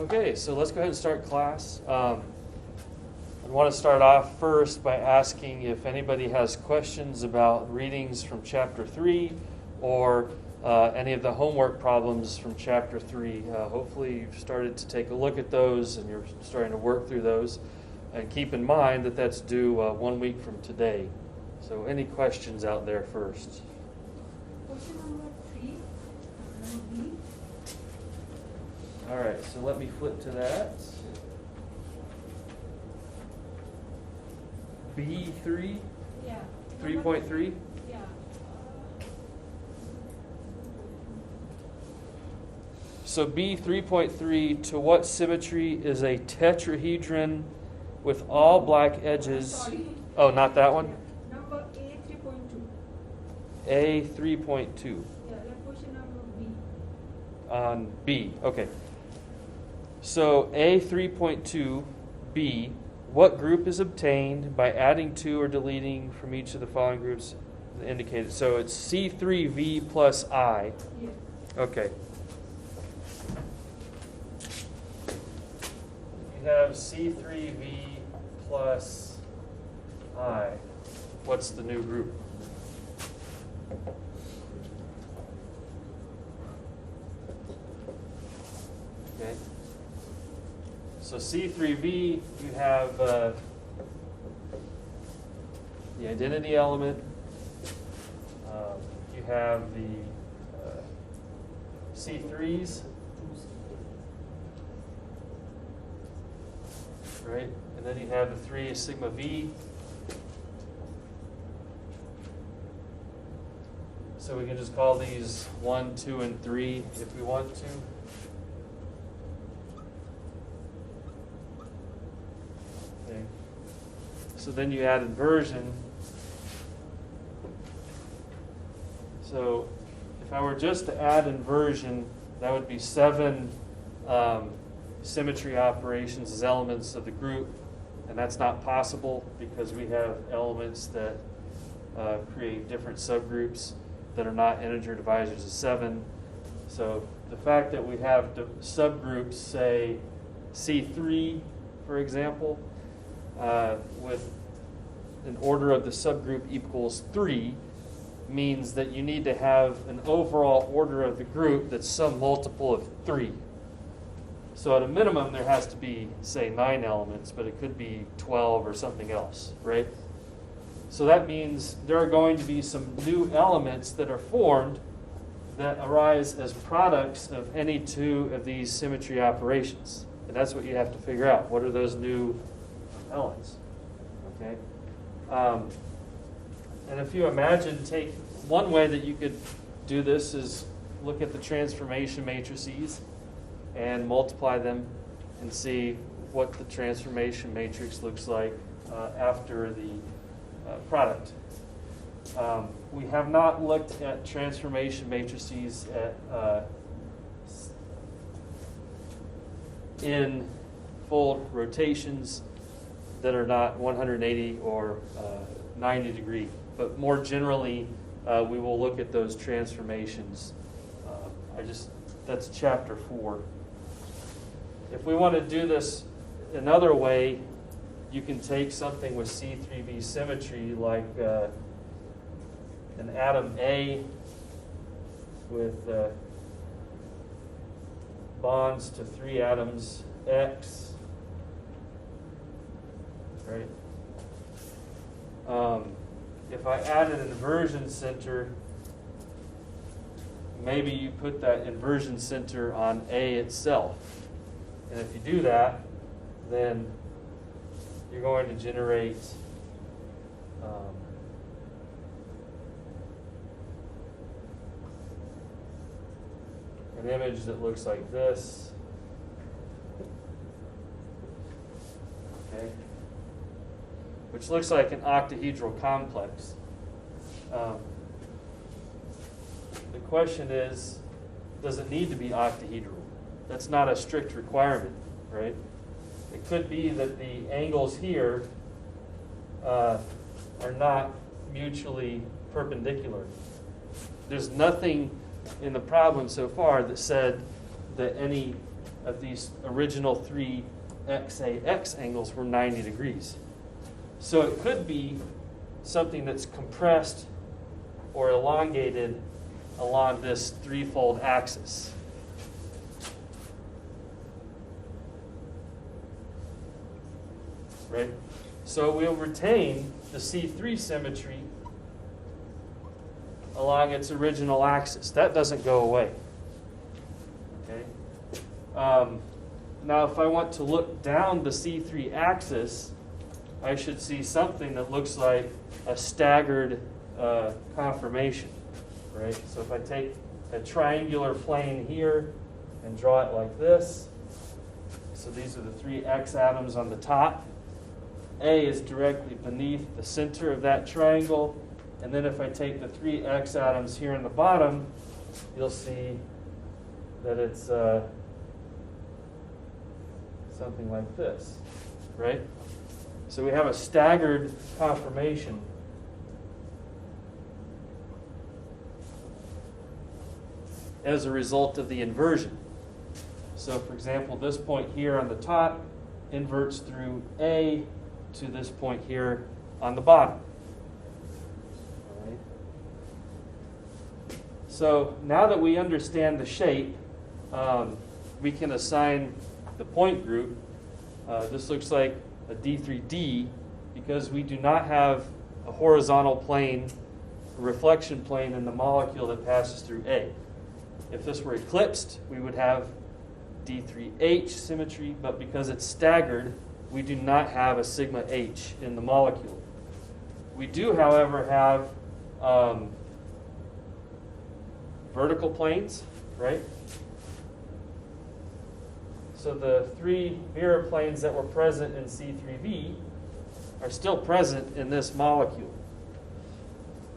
Okay, so let's go ahead and start class. I want to start off first by asking if anybody has questions about readings from chapter 3 or any of the homework problems from chapter 3. Hopefully you've started to take a look at those and you're starting to work through those. And keep in mind that that's due 1 week from today. So any questions out there first? Question number 3. B. All right, so let me flip to that. B3, Yeah. 3.3. Yeah. So B 3.3, to what symmetry is a tetrahedron with all black edges? Sorry. Oh, not that one? Number A 3.2. A 3.2 Yeah, that question number B. on B. Okay. So A 3.2 B, what group is obtained by adding to or deleting from each of the following groups indicated? So it's C3V plus I. Yes. Okay. You have C3V plus I. What's the new group? Okay. So C3V, you have the identity element. You have the C3s. Right? And then you have the 3 sigma V. So we can just call these 1, 2, and 3 if we want to. Okay. So then you add inversion. So if I were just to add inversion, that would be 7 symmetry operations as elements of the group, and that's not possible because we have elements that create different subgroups that are not integer divisors of 7. So the fact that we have subgroups, say C3, for example, with an order of the subgroup equals 3, means that you need to have an overall order of the group that's some multiple of 3. So at a minimum, there has to be, say, 9 elements, but it could be 12 or something else, right? So that means there are going to be some new elements that are formed that arise as products of any 2 of these symmetry operations. And that's what you have to figure out. What are those new elements? Okay? And if you imagine, one way that you could do this is look at the transformation matrices and multiply them and see what the transformation matrix looks like after the product. We have not looked at transformation matrices in full rotations that are not 180 or 90 degree, but more generally we will look at those transformations. That's chapter 4. If we want to do this another way, you can take something with C3V symmetry like an atom A with bonds to 3 atoms X, right? If I add an inversion center, maybe you put that inversion center on A itself. And if you do that, then you're going to generate an image that looks like this. Okay. Which looks like an octahedral complex. The question is, does it need to be octahedral? That's not a strict requirement, right? It could be that the angles here are not mutually perpendicular. There's nothing in the problem so far that said that any of these original three XAX angles were 90 degrees. So it could be something that's compressed or elongated along this threefold axis. Right? So we'll retain the C3 symmetry along its original axis. That doesn't go away. Okay? Now, if I want to look down the C3 axis, I should see something that looks like a staggered conformation. Right? So if I take a triangular plane here and draw it like this, so these are the three X atoms on the top. A is directly beneath the center of that triangle. And then if I take the three X atoms here in the bottom, you'll see that it's something like this, right? So we have a staggered conformation. As a result of the inversion. So for example, this point here on the top inverts through A to this point here on the bottom. All right. So now that we understand the shape, we can assign the point group. This looks like a D3D because we do not have a horizontal plane, a reflection plane in the molecule that passes through A. If this were eclipsed, we would have D3H symmetry, but because it's staggered, we do not have a sigma H in the molecule. We do, however, have vertical planes, right? So the three mirror planes that were present in C3V are still present in this molecule.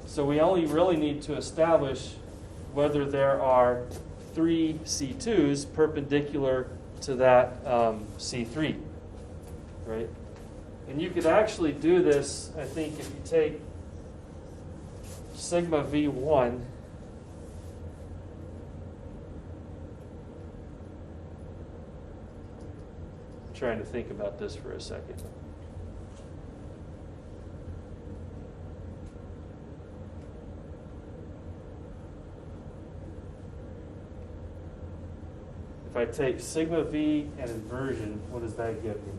So we only really need to establish whether there are three C2s perpendicular to that C3, right? And you could actually do this, I think, if you take sigma V1, I'm trying to think about this for a second. If I take sigma V and inversion, what does that give me?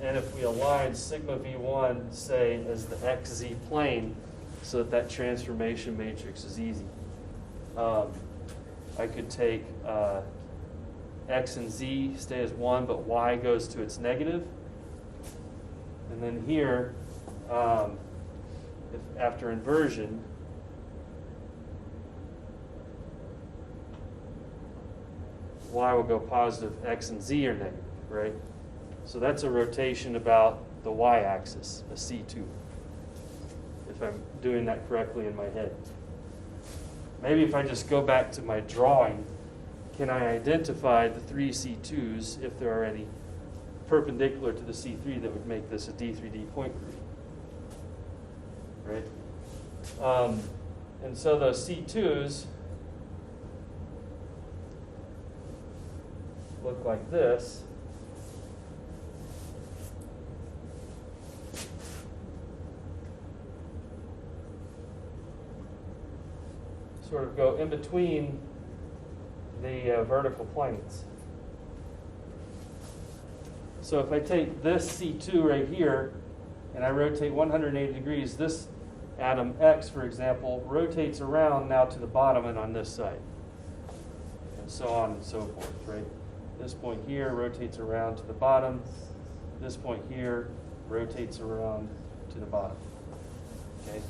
And if we align sigma V1, say, as the XZ plane, so that that transformation matrix is easy, I could take X and Z stay as 1, but Y goes to its negative. And then here, if after inversion, Y will go positive, X and Z are negative, right? So that's a rotation about the Y-axis, a C2, if I'm doing that correctly in my head. Maybe if I just go back to my drawing, can I identify the three C2s, if there are any, perpendicular to the C3 that would make this a D3D point group, right? And so those C2s look like this. Sort of go in between the vertical planes. So if I take this C2 right here and I rotate 180 degrees, this atom X, for example, rotates around now to the bottom and on this side. And so on and so forth, right? This point here rotates around to the bottom. This point here rotates around to the bottom. Okay?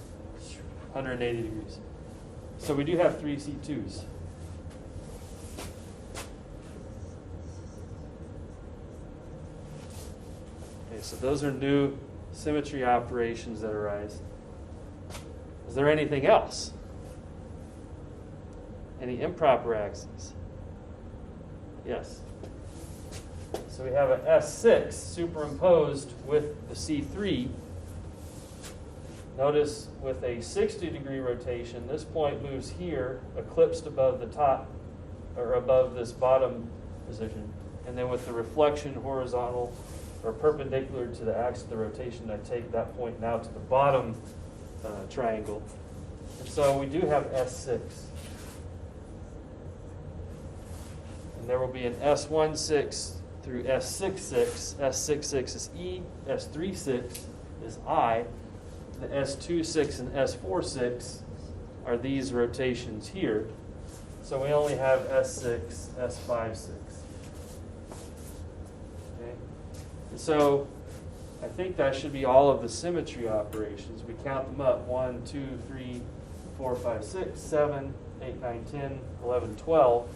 180 degrees. So we do have three C2s. Okay, so those are new symmetry operations that arise. Is there anything else? Any improper axes? Yes. So we have an S6 superimposed with the C3. Notice with a 60-degree rotation, this point moves here, eclipsed above the top or above this bottom position. And then with the reflection horizontal or perpendicular to the axis of the rotation, I take that point now to the bottom triangle. And so we do have S6. And there will be an S16 through S66. S66 is E, S36 is I. The S26 and S46 are these rotations here. So we only have S6, S56. Okay? And so I think that should be all of the symmetry operations. We count them up: 1, 2, 3, 4, 5, 6, 7, 8, 9, 10, 11, 12.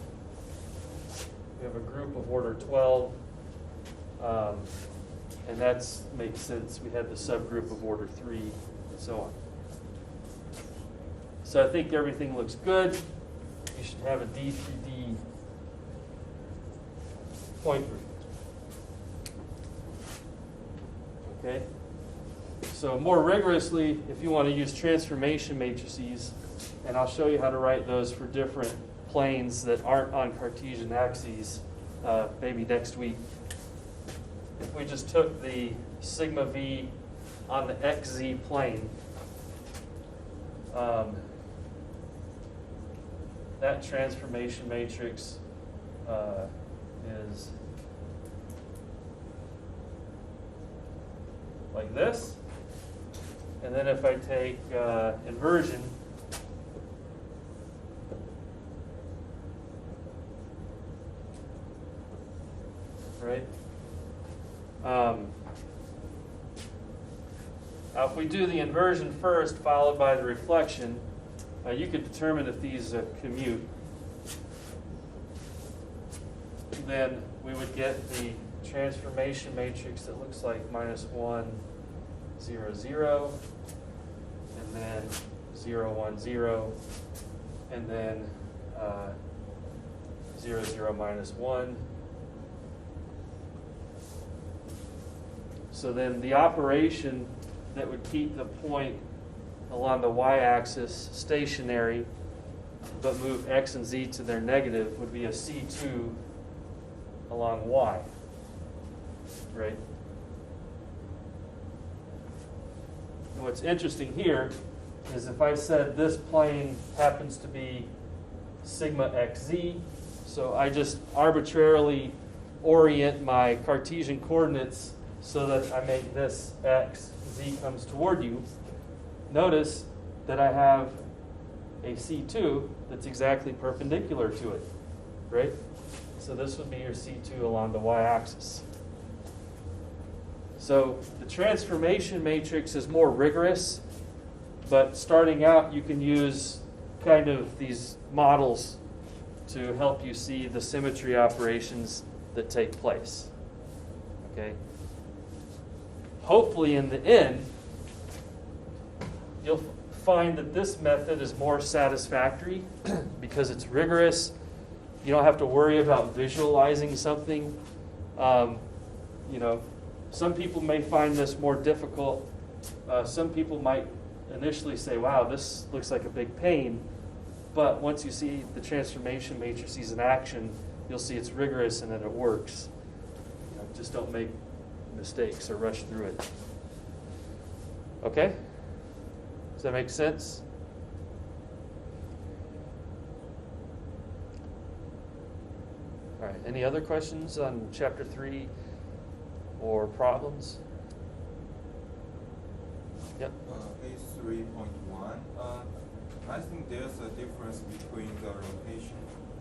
We have a group of order 12. And that makes sense. We had the subgroup of order 3 and so on. So I think everything looks good. You should have a D through D point group. Okay? So more rigorously, if you want to use transformation matrices, and I'll show you how to write those for different planes that aren't on Cartesian axes, maybe next week. If we just took the sigma v on the xz plane, that transformation matrix is like this. And then if I take inversion, right? Now if we do the inversion first, followed by the reflection, you could determine if these commute. Then we would get the transformation matrix that looks like -1, 0, 0, and then 0, 1, 0, and then 0, 0, -1. So then the operation that would keep the point along the y-axis stationary but move x and z to their negative would be a C2 along y, right? And what's interesting here is if I said this plane happens to be sigma xz, so I just arbitrarily orient my Cartesian coordinates so that I make this x, z comes toward you, notice that I have a C2 that's exactly perpendicular to it, right? So this would be your C2 along the y-axis. So the transformation matrix is more rigorous, but starting out you can use kind of these models to help you see the symmetry operations that take place. Okay? Hopefully in the end, you'll find that this method is more satisfactory because it's rigorous. You don't have to worry about visualizing something. Some people may find this more difficult. Some people might initially say, wow, this looks like a big pain. But once you see the transformation matrices in action, you'll see it's rigorous and that it works. Just don't make mistakes or rush through it. Okay? Does that make sense? All right. Any other questions on chapter 3 or problems? Yep. Page 3.1. I think there's a difference between the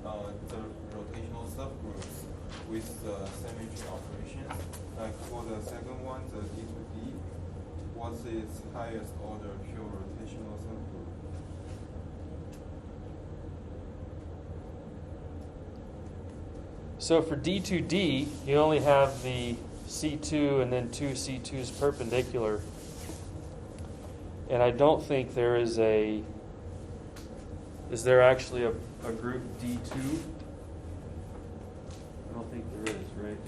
rotational subgroups with the symmetry operations. Like for the second one, the D to D, what's its highest order pure rotational subgroup? So for D2D, you only have the C2 and then two C2s perpendicular. And I don't think there is there actually a group D2? I don't think there is, right?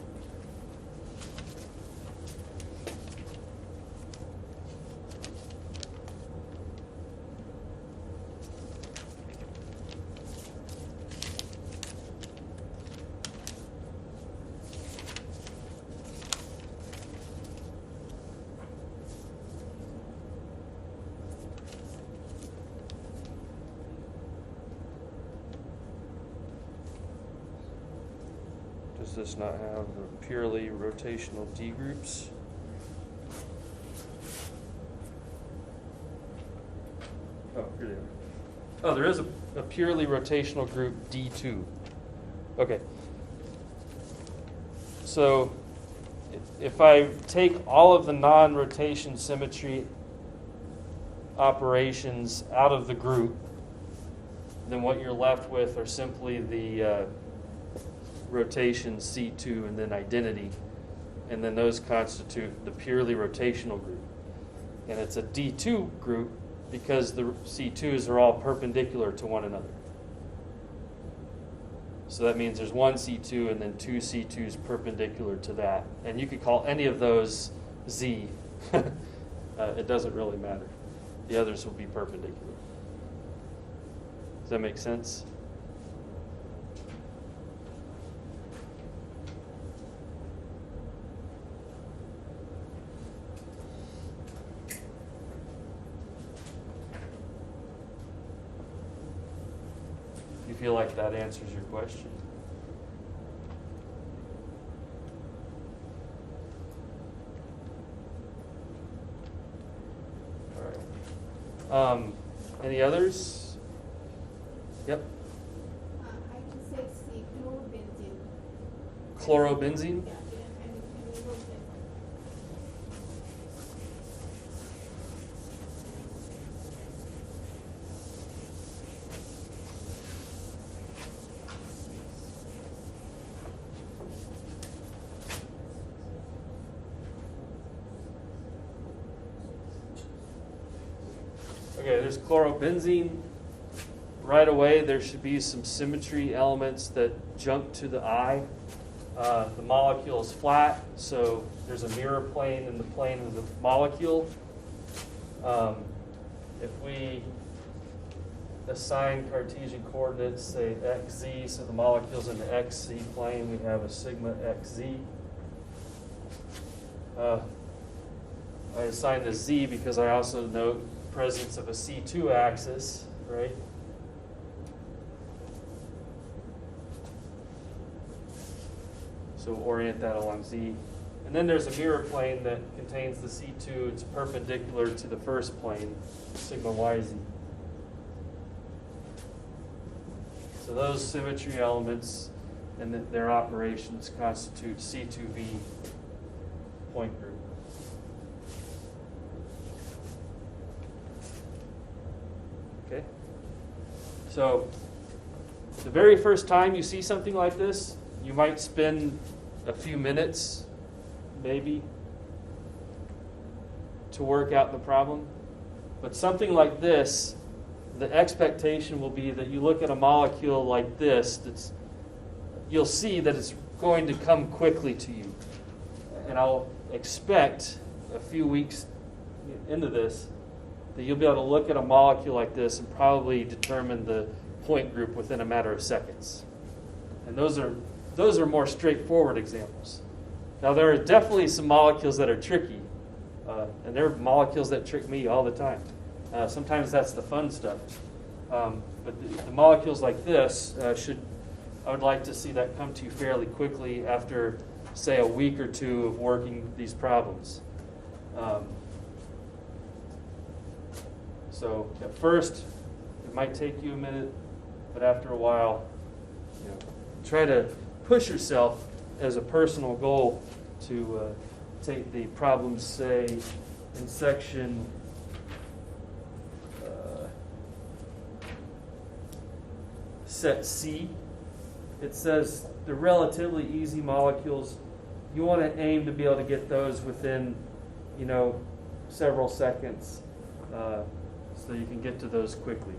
Does this not have the purely rotational D groups? Oh, here they are. Oh, there is a purely rotational group D2. Okay. So if I take all of the non-rotation symmetry operations out of the group, then what you're left with are simply the rotation C2 and then identity, and then those constitute the purely rotational group. And it's a D2 group because the C2s are all perpendicular to one another. So that means there's one C2 and then two C2s perpendicular to that. And you could call any of those Z. It doesn't really matter. The others will be perpendicular. Does that make sense? You feel like that answers your question? All right. Any others? Yep. I can say C, chlorobenzene. Chlorobenzene? Yeah, and it was that. Okay, there's chlorobenzene. Right away, there should be some symmetry elements that jump to the eye. The molecule is flat, so there's a mirror plane in the plane of the molecule. If we assign Cartesian coordinates, say xz, so the molecule's in the xz plane, we have a sigma xz. I assign the z because I also note presence of a C2 axis, right? So orient that along Z. And then there's a mirror plane that contains the C2. It's perpendicular to the first plane, sigma yz. So those symmetry elements and their operations constitute C2V point group. Okay? So the very first time you see something like this, you might spend a few minutes, maybe, to work out the problem. But something like this, the expectation will be that you look at a molecule like this, you'll see that it's going to come quickly to you. And I'll expect a few weeks into this that you'll be able to look at a molecule like this and probably determine the point group within a matter of seconds. And those are more straightforward examples. Now, there are definitely some molecules that are tricky, and there are molecules that trick me all the time. Sometimes that's the fun stuff. But the molecules like this I would like to see that come to you fairly quickly after, say, a week or two of working these problems. So at first, it might take you a minute, but after a while, try to push yourself as a personal goal to take the problems, say, in section set C. It says the relatively easy molecules, you want to aim to be able to get those within, several seconds, so you can get to those quickly.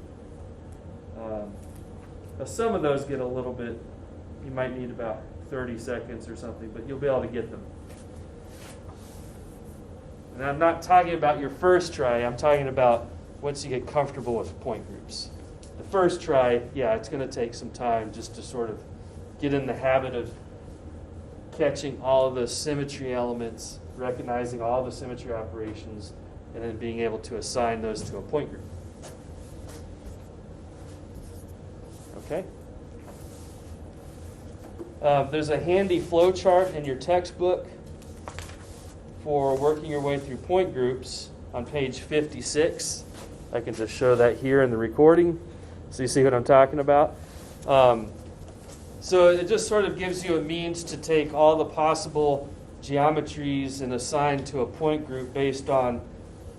Some of those get a little bit, you might need about 30 seconds or something, but you'll be able to get them. And I'm not talking about your first try, I'm talking about once you get comfortable with point groups. The first try, it's going to take some time just to sort of get in the habit of catching all of the symmetry elements, recognizing all the symmetry operations, and then being able to assign those to a point group. Okay? There's a handy flow chart in your textbook for working your way through point groups on page 56. I can just show that here in the recording so you see what I'm talking about. So it just sort of gives you a means to take all the possible geometries and assign to a point group based on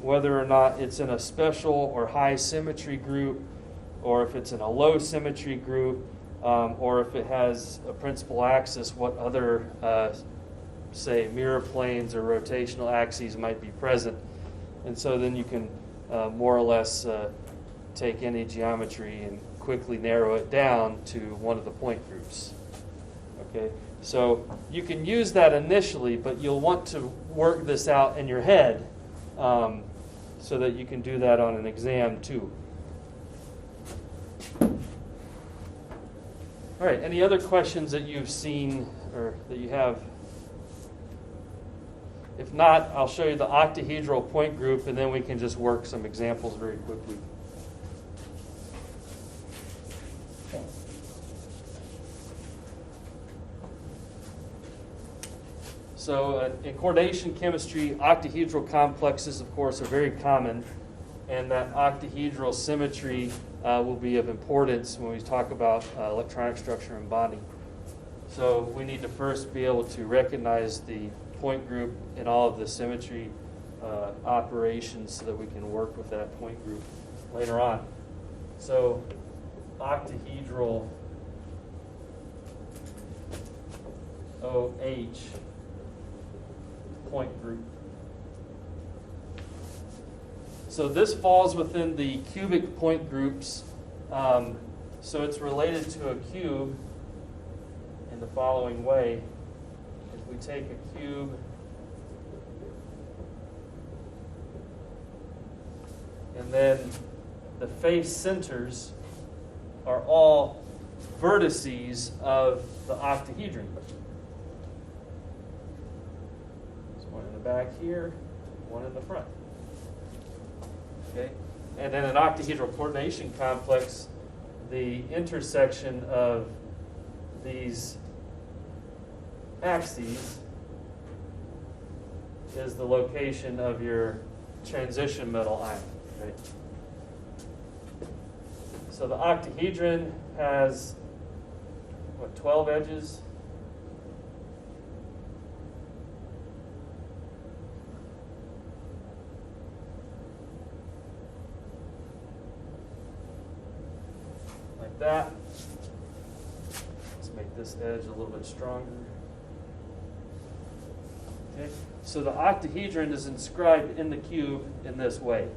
whether or not it's in a special or high symmetry group, or if it's in a low symmetry group, or if it has a principal axis, what other, say, mirror planes or rotational axes might be present. And so then you can more or less take any geometry and quickly narrow it down to one of the point groups. Okay, so you can use that initially, but you'll want to work this out in your head so that you can do that on an exam too. All right, any other questions that you've seen or that you have? If not, I'll show you the octahedral point group, and then we can just work some examples very quickly. So in coordination chemistry, octahedral complexes, of course, are very common, and that octahedral symmetry will be of importance when we talk about electronic structure and bonding. So we need to first be able to recognize the point group in all of the symmetry operations so that we can work with that point group later on. So octahedral OH point group. So this falls within the cubic point groups. So it's related to a cube in the following way. If we take a cube and then the face centers are all vertices of the octahedron. So one in the back here, one in the front. Okay? And then an octahedral coordination complex, the intersection of these axes is the location of your transition metal ion. Right? So the octahedron has, 12 edges? Like that. Let's make this edge a little bit stronger. Okay. So the octahedron is inscribed in the cube in this way.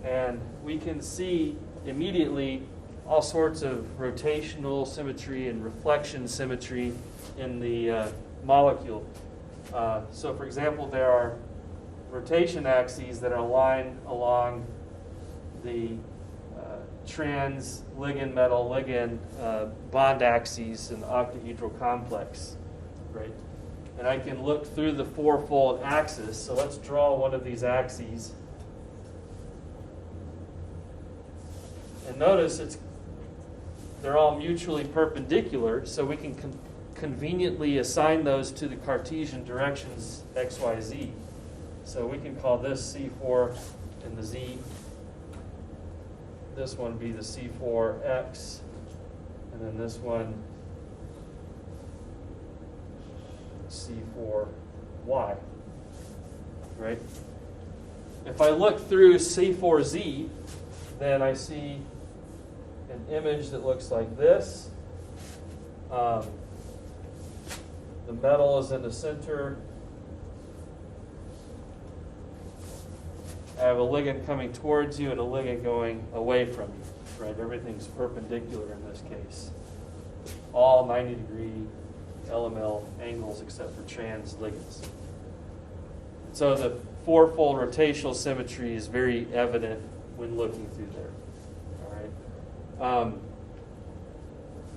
And we can see immediately all sorts of rotational symmetry and reflection symmetry in the molecule. So for example, there are rotation axes that are aligned along the trans ligand metal ligand bond axes in the octahedral complex, right? And I can look through the fourfold axis. So let's draw one of these axes. And notice they're all mutually perpendicular, so we can conveniently assign those to the Cartesian directions x, y, z. So we can call this C4 and the z. This one be the C4x, and then this one C4y, right? If I look through C4z, then I see an image that looks like this. The metal is in the center. I have a ligand coming towards you and a ligand going away from you, right? Everything's perpendicular in this case. All 90-degree LML angles except for trans ligands. So the fourfold rotational symmetry is very evident when looking through there. All right.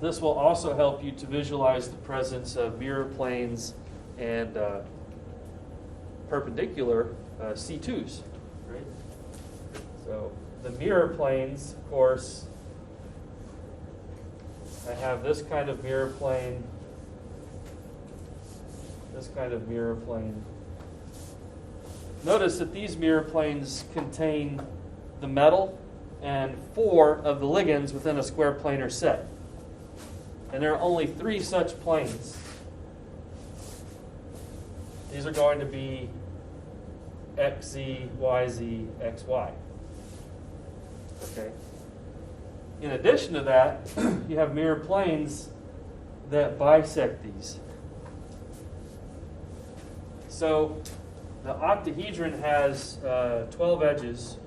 This will also help you to visualize the presence of mirror planes and perpendicular C2s. Right? So the mirror planes, of course, I have this kind of mirror plane this kind of mirror plane. Notice that these mirror planes contain the metal and 4 of the ligands within a square planar set. And there are only 3 such planes. These are going to be XZ, YZ, XY. Okay. In addition to that, you have mirror planes that bisect these. So the octahedron has 12 edges.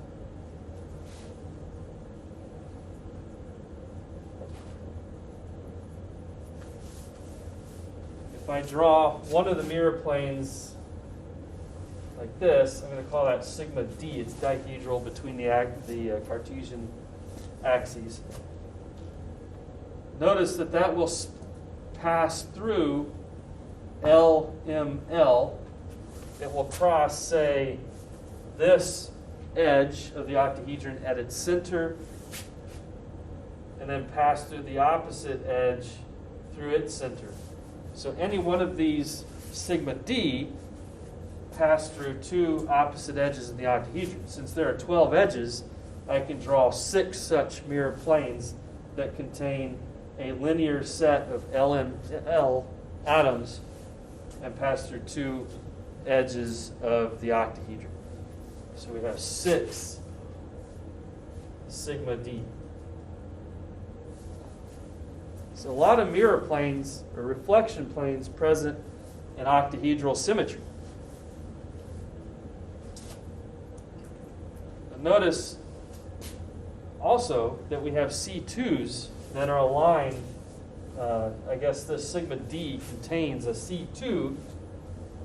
If I draw one of the mirror planes like this, I'm going to call that sigma D. It's dihedral between the Cartesian axes. Notice that that will pass through LML. It will cross, say, this edge of the octahedron at its center, and then pass through the opposite edge through its center. So any one of these sigma D pass through 2 opposite edges of the octahedron. Since there are 12 edges, I can draw 6 such mirror planes that contain a linear set of LML atoms and pass through 2 edges of the octahedron. So we have 6 sigma D. So a lot of mirror planes or reflection planes present in octahedral symmetry. And notice also that we have C2s that are aligned. I guess this sigma D contains a C2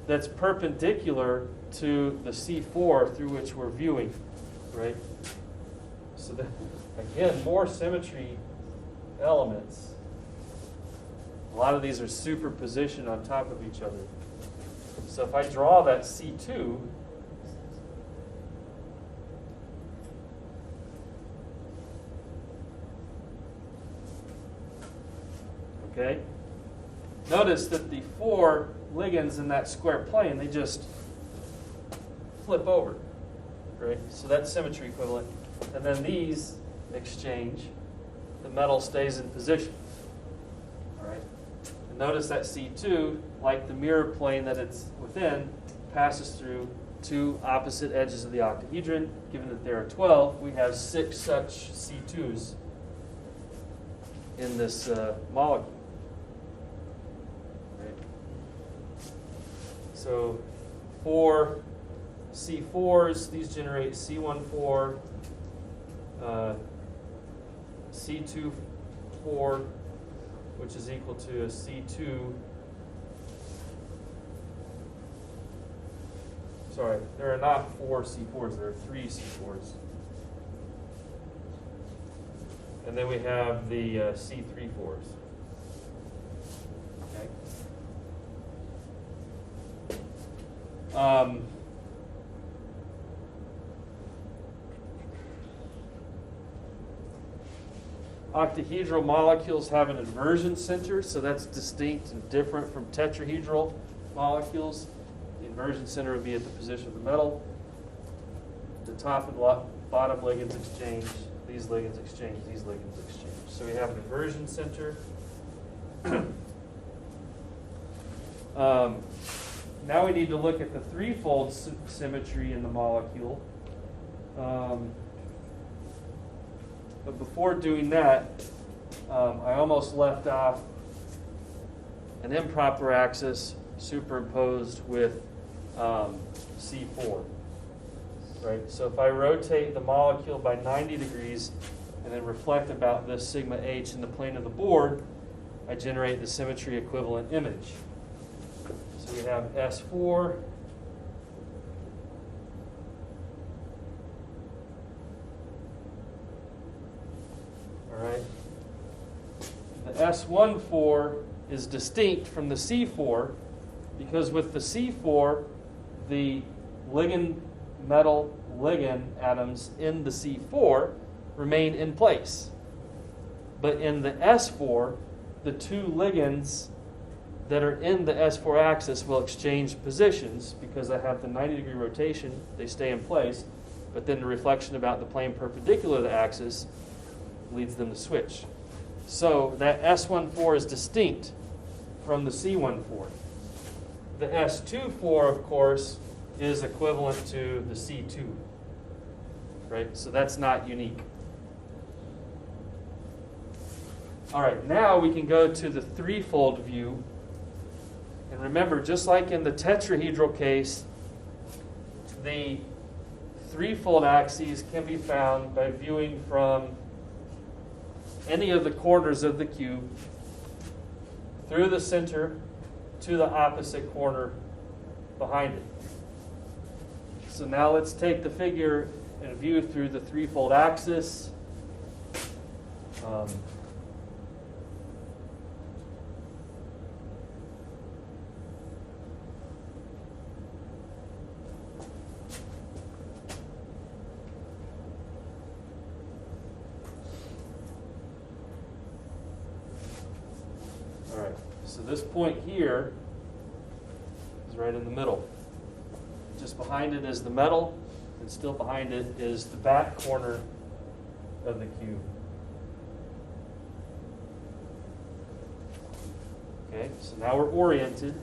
that's perpendicular to the C4 through which we're viewing, right? So that, again, more symmetry elements. A lot of these are superposition on top of each other. So if I draw that C2, okay, notice that the 4 ligands in that square plane, they just flip over, right? So that's symmetry equivalent. And then these exchange, the metal stays in position. All right. And notice that C2, like the mirror plane that it's within, passes through 2 opposite edges of the octahedron. Given that there are 12, we have 6 such C2s in this molecule. Right. So 4 C4s, these generate C14, C24, which is equal to a C2. Sorry, there are not 4 C4s, there are 3 C4s. And then we have the C34s. Okay. Octahedral molecules have an inversion center, so that's distinct and different from tetrahedral molecules. The inversion center would be at the position of the metal. The top and bottom ligands exchange, these ligands exchange, these ligands exchange. So we have an inversion center. Now we need to look at the threefold symmetry in the molecule. But before doing that, I almost left off an improper axis superimposed with C4. Right? So if I rotate the molecule by 90 degrees and then reflect about this sigma h in the plane of the board, I generate the symmetry equivalent image. So we have S4. Right. The S14 is distinct from the C4 because with the C4, the ligand metal ligand atoms in the C4 remain in place. But in the S4, the 2 ligands that are in the S4 axis will exchange positions because I have the 90-degree rotation, they stay in place, but then the reflection about the plane perpendicular to the axis leads them to switch. So that S14 is distinct from the C14. The S24, of course, is equivalent to the C2, right? So that's not unique. All right, now we can go to the threefold view. And remember, just like in the tetrahedral case, the threefold axes can be found by viewing from any of the corners of the cube through the center to the opposite corner behind it. So now let's take the figure and view through the threefold axis. So this point here is right in the middle. Just behind it is the metal, and still behind it is the back corner of the cube. Okay, so now we're oriented.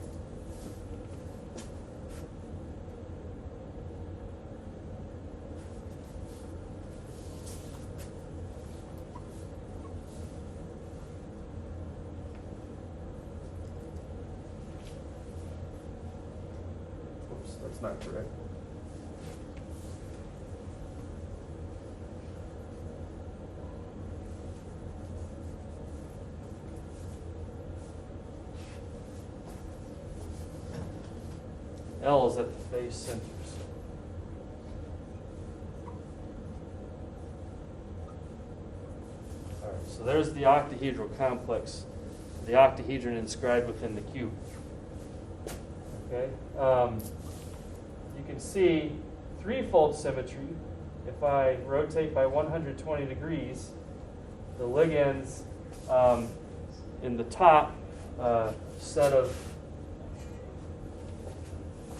That's not correct. L is at the face centers. All right, so there's the octahedral complex, the octahedron inscribed within the cube. Okay. You can see threefold symmetry. If I rotate by 120 degrees, the ligands in the top set of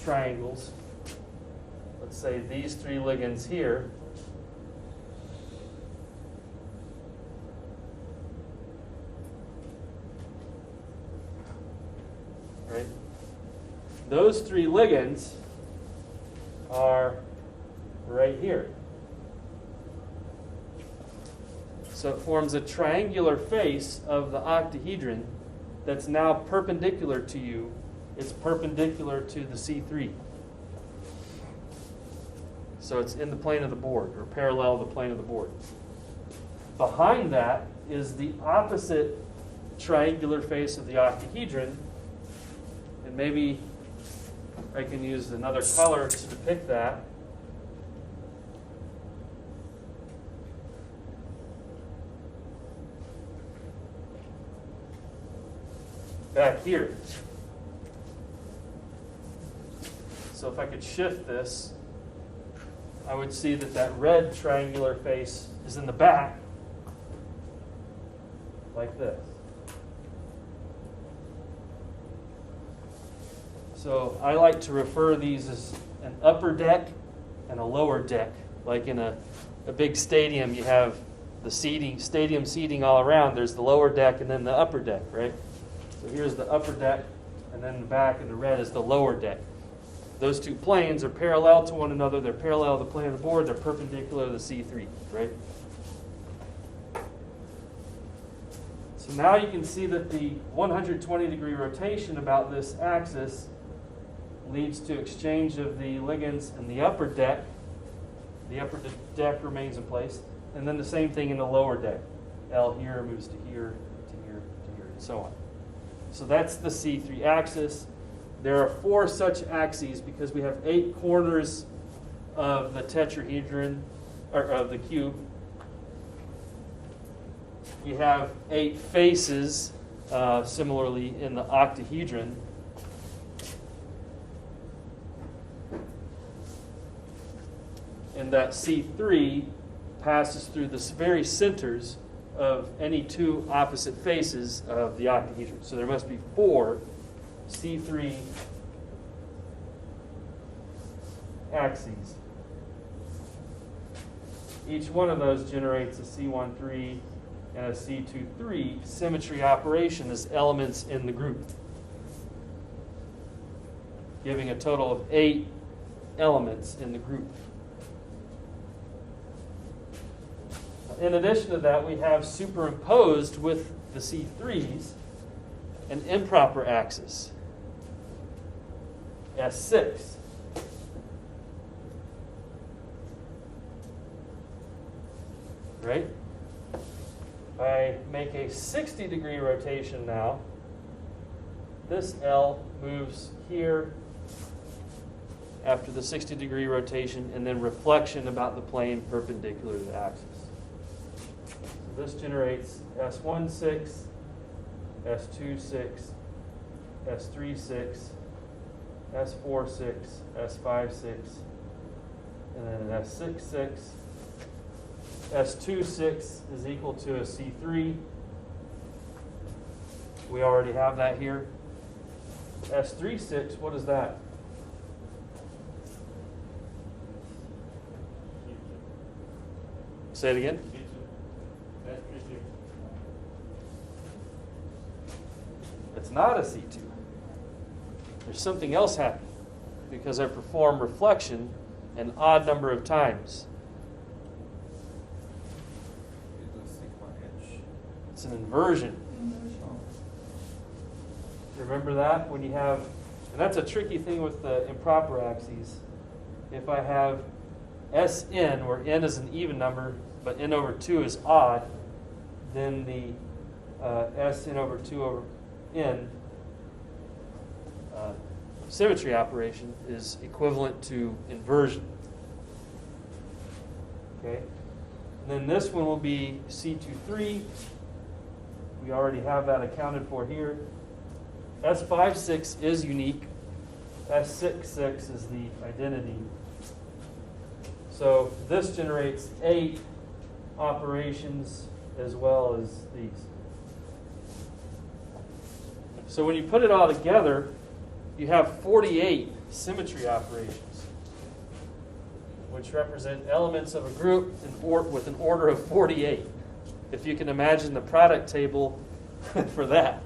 triangles, let's say these three ligands here, right? Those three ligands are right here. So it forms a triangular face of the octahedron that's now perpendicular to you. It's perpendicular to the C3. So it's in the plane of the board, or parallel to the plane of the board. Behind that is the opposite triangular face of the octahedron, and maybe I can use another color to depict that. Back here. So if I could shift this, I would see that that red triangular face is in the back, like this. So I like to refer these as an upper deck and a lower deck. Like in a big stadium, you have the stadium seating all around. There's the lower deck and then the upper deck, right? So here's the upper deck, and then the back in the red is the lower deck. Those two planes are parallel to one another. They're parallel to the plane of the board. They're perpendicular to the C3, right? So now you can see that the 120-degree rotation about this axis leads to exchange of the ligands in the upper deck. The upper deck remains in place. And then the same thing in the lower deck. L here moves to here, to here, to here, and so on. So that's the C3 axis. There are 4 such axes because we have 8 corners of the tetrahedron, or of the cube. We have 8 faces, similarly in the octahedron. And that C3 passes through the very centers of any 2 opposite faces of the octahedron. So there must be 4 C3 axes. Each one of those generates a C13 and a C23 symmetry operation as elements in the group, giving a total of 8 elements in the group. In addition to that, we have superimposed with the C3s an improper axis, S6. Right? If I make a 60-degree rotation now, this L moves here after the 60-degree rotation, and then reflection about the plane perpendicular to the axis. So this generates S16, S26, S36, S46, S56, and then an S66. S26 is equal to a C3. We already have that here. S36, what is that? Say it again. It's not a C2. There's something else happening because I perform reflection an odd number of times. It's a sigma H. It's an inversion. Remember that when you have, and that's a tricky thing with the improper axes. If I have Sn, where n is an even number, but n over 2 is odd, then the Sn over 2 over n symmetry operation is equivalent to inversion. Okay? And then this one will be C23. We already have that accounted for here. S56 is unique. S66 is the identity. So this generates 8 operations as well as these. So when you put it all together, you have 48 symmetry operations, which represent elements of a group with an order of 48. If you can imagine the product table for that.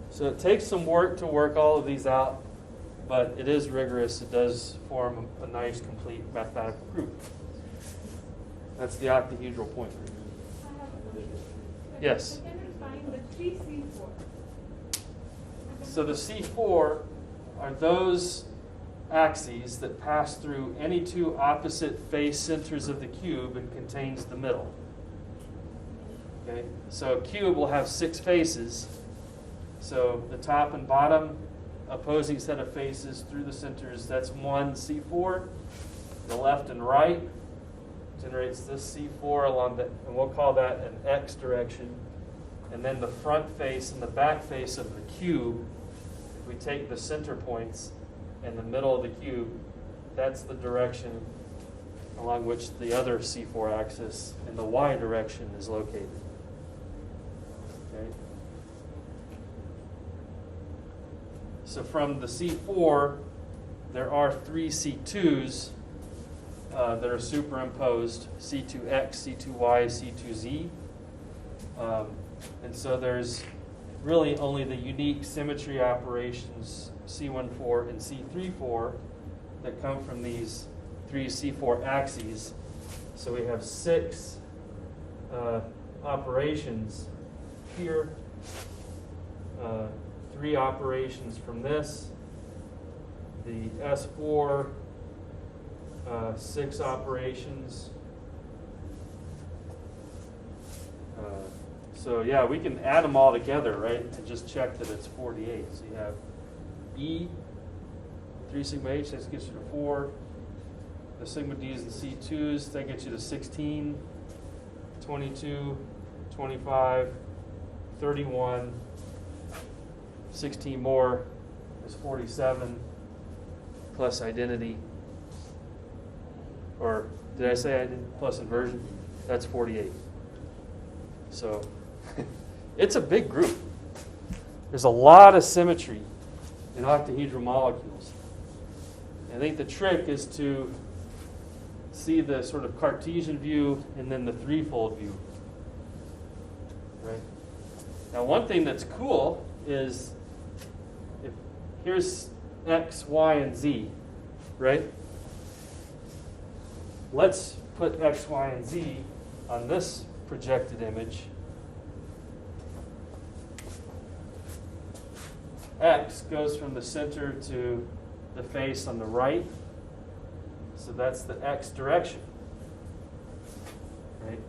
So it takes some work to work all of these out, but it is rigorous. It does form a nice, complete mathematical group. That's the octahedral point. I have a question. Yes. Can I find the 3C4? So the C4 are those axes that pass through any two opposite face centers of the cube and contains the middle. Okay? So a cube will have 6 faces. So the top and bottom opposing set of faces through the centers, that's one C4. The left and right generates this C4 along the, and we'll call that an X direction. And then the front face and the back face of the cube, if we take the center points in the middle of the cube, that's the direction along which the other C4 axis in the Y direction is located. Okay? So from the C4, there are 3 C2s that are superimposed, C2X, C2Y, C2Z. And so there's really only the unique symmetry operations, C14 and C34, that come from these 3 C4 axes. So we have 6 operations here, 3 operations from this, the S4, 6 operations. So yeah, we can add them all together, right, and just check that it's 48. So you have E, 3 sigma H, that gets you to 4. The sigma D's and C2s, that gets you to 16, 22, 25, 31, 16 more is 47, plus identity. Or did I say I did plus inversion? That's 48. So It's a big group. There's a lot of symmetry in octahedral molecules. I think the trick is to see the sort of Cartesian view and then the threefold view. Right? Now, one thing that's cool is if here's X, Y, and Z, right? Let's put X, Y, and Z on this projected image. X goes from the center to the face on the right. So that's the X direction. Right?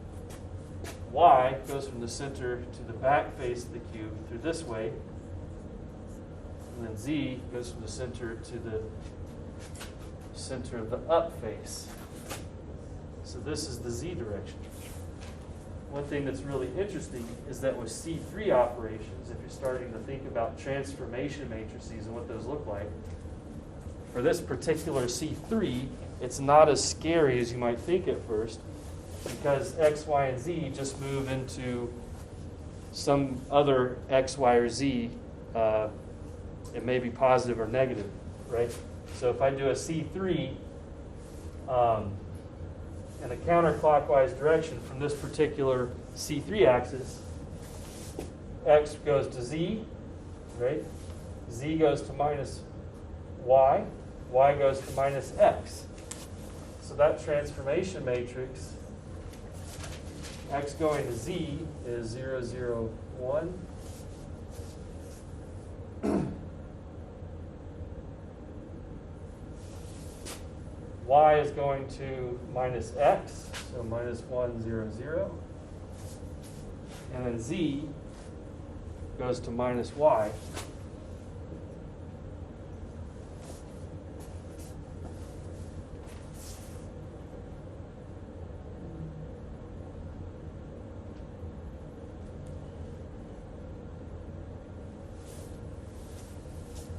Y goes from the center to the back face of the cube through this way. And then Z goes from the center to the center of the up face. So this is the Z direction. One thing that's really interesting is that with C3 operations, if you're starting to think about transformation matrices and what those look like, for this particular C3, it's not as scary as you might think at first, because X, Y, and Z just move into some other X, Y, or Z. It may be positive or negative, right? So if I do a C3 in a counterclockwise direction from this particular C3 axis, X goes to Z, right? Z goes to minus Y, Y goes to minus X. So that transformation matrix, X going to Z is 0, 0, 1. Y is going to minus X, so minus 1, 0, 0. And then Z goes to minus Y.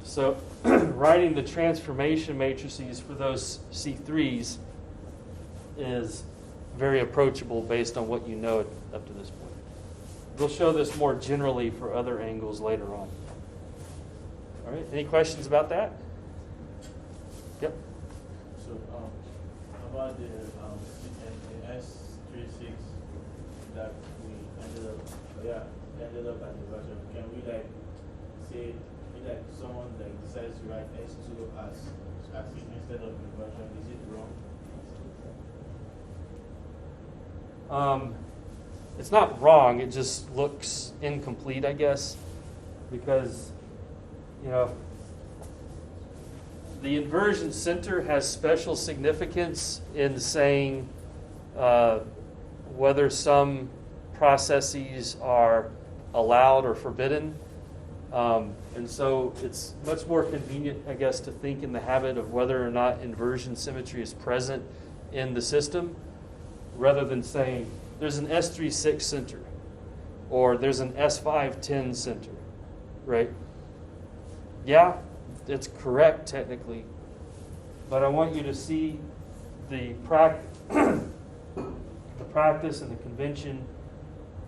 So writing the transformation matrices for those C3s is very approachable based on what you know up to this point. We'll show this more generally for other angles later on. All right, any questions about that? Yep. So about the S36 that we ended up at the version, can we like say like someone like decides to write S2 as instead of the version, is it wrong? It's not wrong, it just looks incomplete, I guess, because, you know, the inversion center has special significance in saying whether some processes are allowed or forbidden. And so it's much more convenient, I guess, to think in the habit of whether or not inversion symmetry is present in the system, rather than saying there's an S36 center or there's an S510 center, right? Yeah, it's correct technically, but I want you to see the practice and the convention,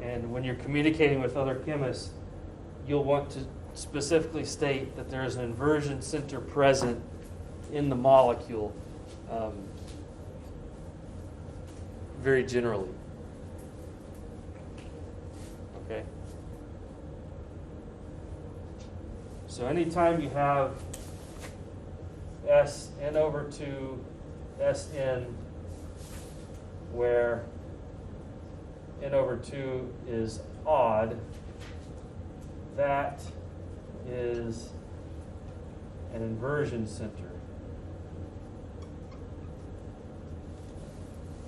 and when you're communicating with other chemists, you'll want to specifically state that there is an inversion center present in the molecule, very generally. Okay? So anytime you have Sn over 2 Sn, where n over 2 is odd, that is an inversion center.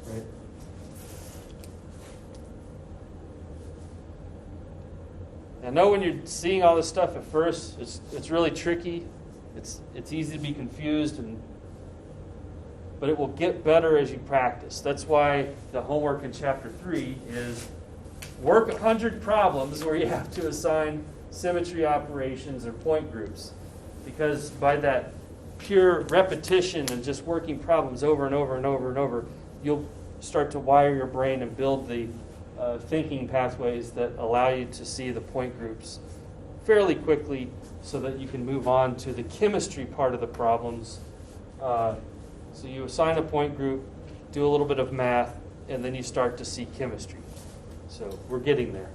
Right? I know when you're seeing all this stuff at first, it's really tricky. It's easy to be confused, but it will get better as you practice. That's why the homework in Chapter 3 is work 100 problems where you have to assign symmetry operations or point groups. Because by that pure repetition and just working problems over and over and over and over, you'll start to wire your brain and build the thinking pathways that allow you to see the point groups fairly quickly so that you can move on to the chemistry part of the problems. So you assign a point group, do a little bit of math, and then you start to see chemistry. So we're getting there.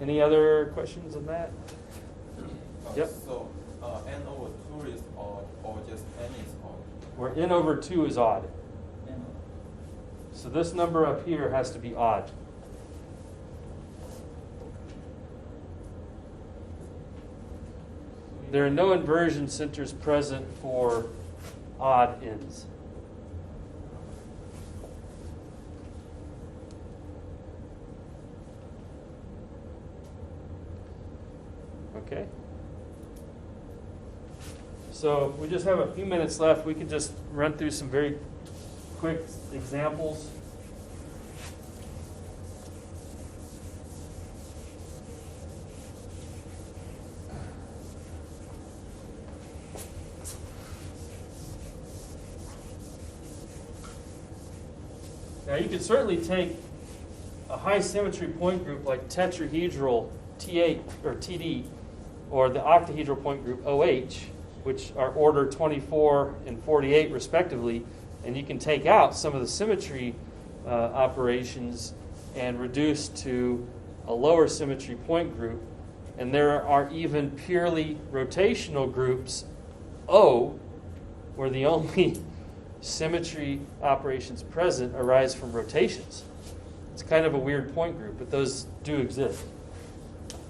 Any other questions on that? Yep. So n over 2 is odd, or just n is odd? Where n over 2 is odd. So this number up here has to be odd. There are no inversion centers present for odd ends. Okay. So we just have a few minutes left. We can just run through some very quick examples. Now you could certainly take a high symmetry point group like tetrahedral T8 or TD, or the octahedral point group OH, which are order 24 and 48 respectively, and you can take out some of the symmetry operations and reduce to a lower symmetry point group. And there are even purely rotational groups, O, where the only symmetry operations present arise from rotations. It's kind of a weird point group, but those do exist.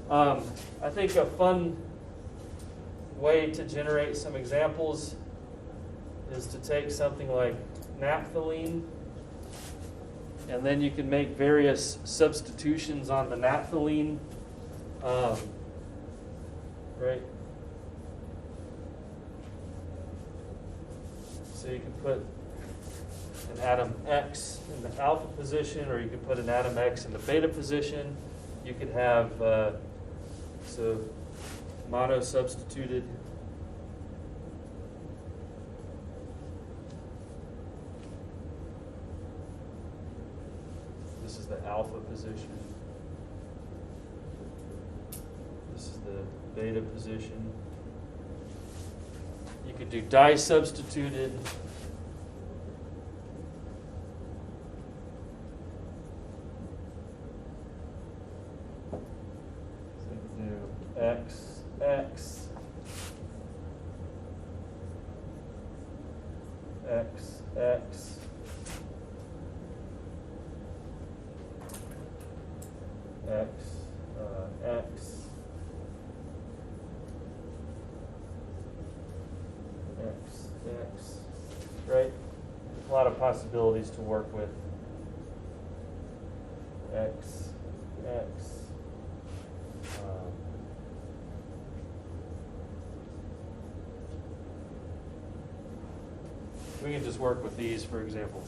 I think a fun way to generate some examples is to take something like naphthalene, and then you can make various substitutions on the naphthalene. Right? So you can put an atom X in the alpha position, or you can put an atom X in the beta position. You could have so mono substituted. This is the alpha position. This is the beta position. You could do di-substituted. So you can do X, X, X, X, X, X, X, X, right? A lot of possibilities to work with. X, X. We can just work with these, for example.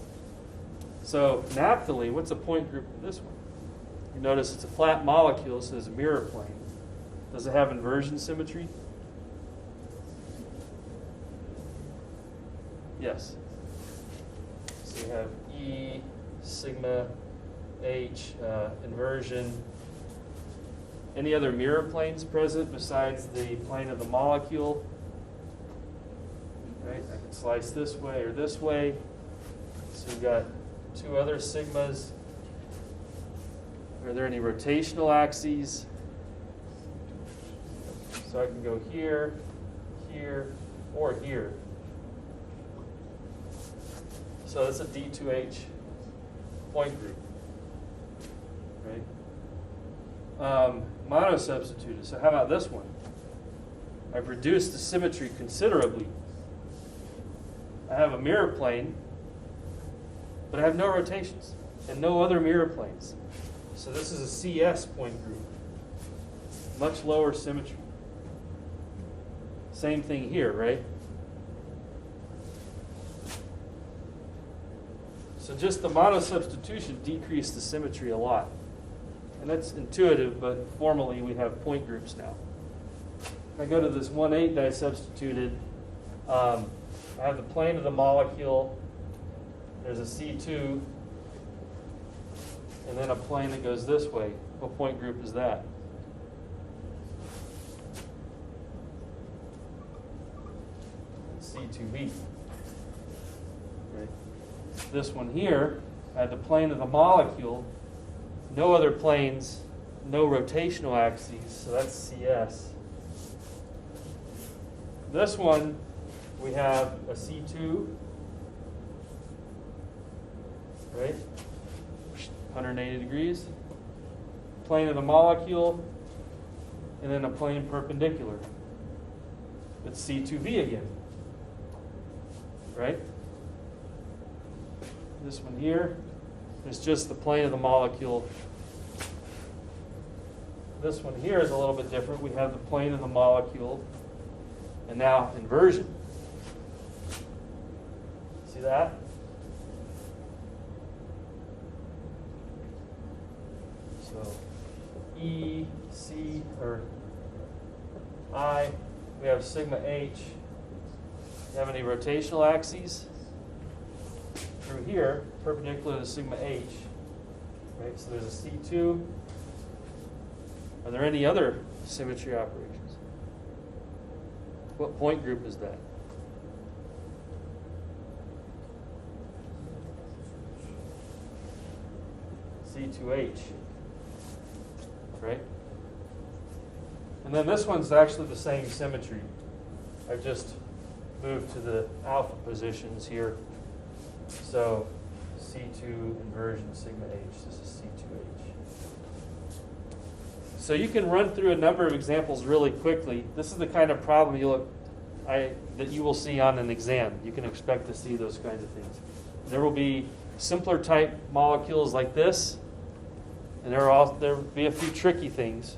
So naphthalene, what's the point group in this one? You notice it's a flat molecule, so there's a mirror plane. Does it have inversion symmetry? Yes. So you have E, sigma, H, inversion. Any other mirror planes present besides the plane of the molecule? Right, I can slice this way or this way. So we've got two other sigmas. Are there any rotational axes? So I can go here, here, or here. So that's a D2H point group, right? Monosubstituted. So how about this one? I've reduced the symmetry considerably. I have a mirror plane, but I have no rotations and no other mirror planes. So this is a CS point group. Much lower symmetry. Same thing here, right? So just the monosubstitution decreased the symmetry a lot. And that's intuitive, but formally we have point groups now. If I go to this 1,8 disubstituted, I have the plane of the molecule. There's a C2. and then a plane that goes this way. What point group is that? C2b. Right. This one here, I had the plane of the molecule, no other planes, no rotational axes, so that's CS. This one, we have a C2, right? 180 degrees. Plane of the molecule, and then a plane perpendicular. It's C2V again, right? This one here is just the plane of the molecule. This one here is a little bit different. We have the plane of the molecule, and now inversion. See that? So E, C, or I, we have sigma H. You have any rotational axes? Through here, perpendicular to sigma H. Right, so there's a C2. Are there any other symmetry operations? What point group is that? C2H. Right? And then this one's actually the same symmetry. I've just moved to the alpha positions here. So C2 inversion sigma H. This is C2H. So you can run through a number of examples really quickly. This is the kind of problem that you will see on an exam. You can expect to see those kinds of things. There will be simpler type molecules like this, and there will be a few tricky things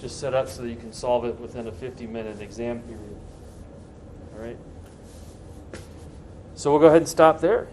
just set up so that you can solve it within a 50-minute exam period. All right? So we'll go ahead and stop there.